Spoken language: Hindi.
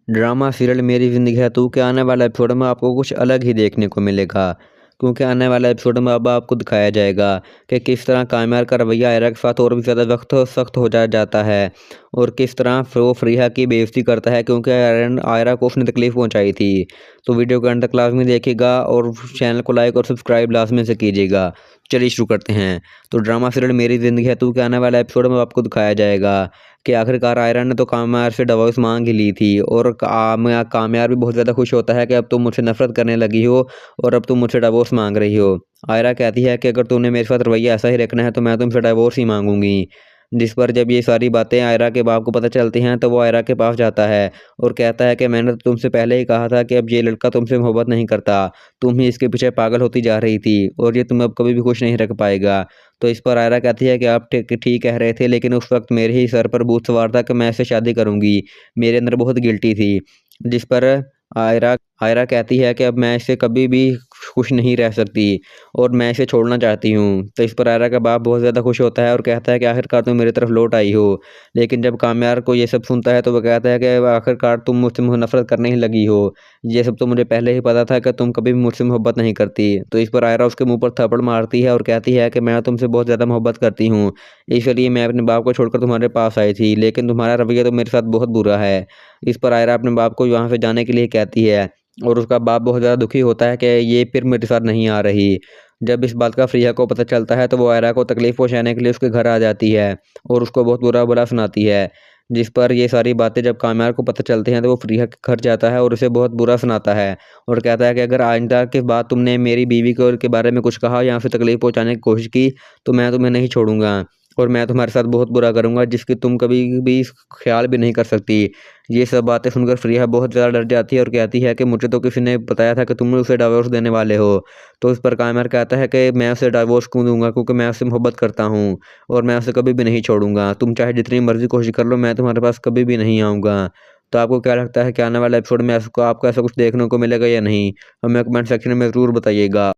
ड्रामा सीरियल मेरी ज़िंदगी है तू के आने वाले एपिसोड में आपको कुछ अलग ही देखने को मिलेगा। क्योंकि आने वाले एपिसोड में अब आपको दिखाया जाएगा कि किस तरह काम्यार का रवैया आयरा के साथ और भी ज़्यादा सख्त हो जाता है और किस तरह वो फरीहा की बेइज्जती करता है क्योंकि आयरा को उसने तकलीफ़ पहुंचाई थी। तो वीडियो को अंत तक लाजमी देखिएगा और चैनल को लाइक और सब्सक्राइब लाजमी से कीजिएगा। चलिए शुरू करते हैं। तो ड्रामा सीरियल मेरी ज़िंदगी है तू के आने वाले एपिसोड में आपको दिखाया जाएगा कि आखिरकार आयरा ने तो काम्यार से डिवोर्स मांग ही ली थी और काम्यार भी बहुत ज़्यादा खुश होता है कि अब तुम मुझसे नफरत करने लगी हो और अब तुम मुझसे डिवोर्स मांग रही हो। आयरा कहती है कि अगर तुमने मेरे साथ रवैया ऐसा ही रखना है तो मैं तुमसे डिवोर्स ही मांगूंगी। जिस पर जब ये सारी बातें आयरा के बाप को पता चलती हैं तो वो आयरा के पास जाता है और कहता है कि मैंने तो तुमसे पहले ही कहा था कि अब ये लड़का तुमसे मोहब्बत नहीं करता, तुम ही इसके पीछे पागल होती जा रही थी और ये तुम्हें अब कभी भी खुश नहीं रख पाएगा। तो इस पर आयरा कहती है कि आप ठीक ठीक कह रहे थे, लेकिन उस वक्त मेरे ही सर पर भूत सवार था कि मैं इससे शादी करूंगी। मेरे अंदर बहुत गिल्टी थी। जिस पर आयरा आयरा कहती है कि अब मैं इससे कभी भी खुश नहीं रह सकती और मैं इसे छोड़ना चाहती हूँ। तो इस पर आयरा का बाप बहुत ज़्यादा खुश होता है और कहता है कि आखिरकार तुम मेरी तरफ लौट आई हो। लेकिन जब काम्यार को ये सब सुनता है तो वह कहता है कि आखिरकार तुम मुझसे नफरत करने ही लगी हो। ये सब तो मुझे पहले ही पता था कि तुम कभी भी मुझसे मोहब्बत नहीं करती। तो इस पर आयरा उसके मुंह पर थप्पड़ मारती है और कहती है कि मैं तुमसे बहुत ज़्यादा मोहब्बत करती हूँ, इसलिए मैं अपने बाप को छोड़कर तुम्हारे पास आई थी, लेकिन तुम्हारा रवैया तो मेरे साथ बहुत बुरा है। इस पर आयरा अपने बाप को वहाँ से जाने के लिए कहती है और उसका बाप बहुत ज़्यादा दुखी होता है कि ये फिर मेरे साथ नहीं आ रही। जब इस बात का फरीहा को पता चलता है तो वो आयरा को तकलीफ़ पहुंचाने के लिए उसके घर आ जाती है और उसको बहुत बुरा बुरा सुनाती है। जिस पर ये सारी बातें जब काम्यार को पता चलती हैं तो वो फरीहा के घर जाता है और उसे बहुत बुरा सुनाता है और कहता है कि अगर आइंदा के बाद तुमने मेरी बीवी के बारे में कुछ कहा या फिर तकलीफ़ पहुंचाने की कोशिश की तो मैं तुम्हें नहीं छोड़ूंगा और मैं तुम्हारे साथ बहुत बुरा करूंगा जिसकी तुम कभी भी ख्याल भी नहीं कर सकती। ये सब बातें सुनकर फरीहा बहुत ज़्यादा डर जाती है और कहती है कि मुझे तो किसी ने बताया था कि तुम उसे डिवोर्स देने वाले हो। तो उस पर काम्यार कहता है कि मैं उसे डिवोर्स क्यों दूंगा, क्योंकि मैं उससे मोहब्बत करता हूँ और मैं उसे कभी भी नहीं छोड़ूंगा। तुम चाहे जितनी मर्जी कोशिश कर लो, मैं तुम्हारे पास कभी भी नहीं आऊँगा। तो आपको क्या लगता है कि आने वाले एपिसोड में आपको ऐसा कुछ देखने को मिलेगा या नहीं? हमें कमेंट सेक्शन में ज़रूर बताइएगा।